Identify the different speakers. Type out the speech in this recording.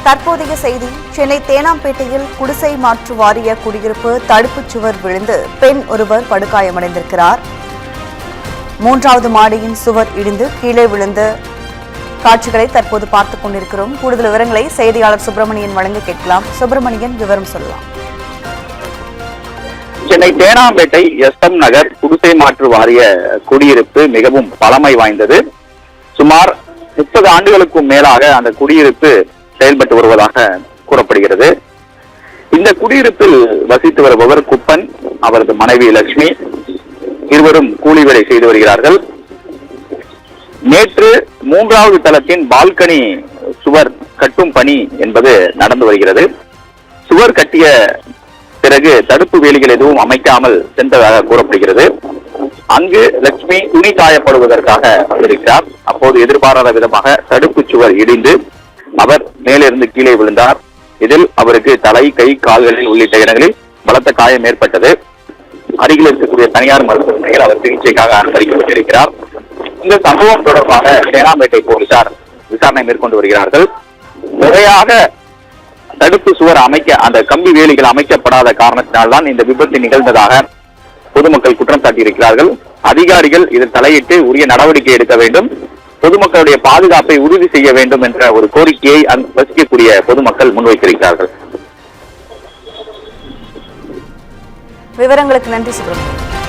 Speaker 1: தற்போதைய செய்தி. சென்னை தேனாம்பேட்டையில் குடிசை மாற்று வாரிய குடியிருப்பு தடுப்புச் சுவர் விழுந்து பெண் ஒருவர் படுகாயமடைந்திருக்கிறார். 3வது மாடியின் சுவர் இடிந்து கீழே விழுந்த காட்சிகளை தற்போது பார்த்துக் கொண்டிருக்கிறோம். கூடுதல் விவரங்களை செய்தியாளர் சுப்பிரமணியன் வழங்க கேட்கலாம். சுப்பிரமணியன், விவரம் சொல்லலாம்.
Speaker 2: சென்னை தேனாம்பேட்டை எஸ்எம் நகர் குடிசை மாற்று வாரிய குடியிருப்பு மிகவும் பழமை வாய்ந்தது. சுமார் 30 ஆண்டுகளுக்கும் மேலாக அந்த குடியிருப்பு செயல்பட்டு வருவதாக கூறப்படுகிறது. இந்த குடியிருப்பில் வசித்து வருபவர் குப்பன், அவரது மனைவி லட்சுமி, இருவரும் கூலி வேலை செய்து வருகிறார்கள். நேற்று 3வது தளத்தின் பால்கனி சுவர் கட்டும் பணி என்பது நடந்து வருகிறது. சுவர் கட்டிய பிறகு தடுப்பு வேலிகள் எதுவும் அமைக்காமல் சென்றதாக கூறப்படுகிறது. அங்கு லட்சுமி துணி காயப்படுவதற்காக வந்திருக்கிறார். அப்போது எதிர்பாராத விதமாக தடுப்பு சுவர் இடிந்து அவர் மேலிருந்து கீழே விழுந்தார். இதில் அவருக்கு தலை, கை, கால்களில் உள்ளிட்ட இடங்களில் பலத்த காயம் ஏற்பட்டது. அருகில் இருக்கக்கூடிய தனியார் மருத்துவமனையில் அவர் சிகிச்சைக்காக அனுமதிக்கப்பட்டிருக்கிறார். இந்த சம்பவம் தொடர்பாக தேனாம்பேட்டை போலீசார் விசாரணை மேற்கொண்டு வருகிறார்கள். முறையாக தடுப்பு சுவர் அந்த கம்பி வேலிகள் அமைக்கப்படாத காரணத்தினால்தான் இந்த விபத்து நிகழ்ந்ததாக பொதுமக்கள் குற்றம் சாட்டியிருக்கிறார்கள். அதிகாரிகள் இதில் தலையிட்டு உரிய நடவடிக்கை எடுக்க வேண்டும், பொதுமக்களுடைய பாதுகாப்பை உறுதி செய்ய வேண்டும் என்ற ஒரு கோரிக்கையை வசிக்கக்கூடிய பொதுமக்கள் முன்வைத்திருக்கிறார்கள்.
Speaker 1: விவரங்களுக்கு நன்றி சுப்பிரமணியன்.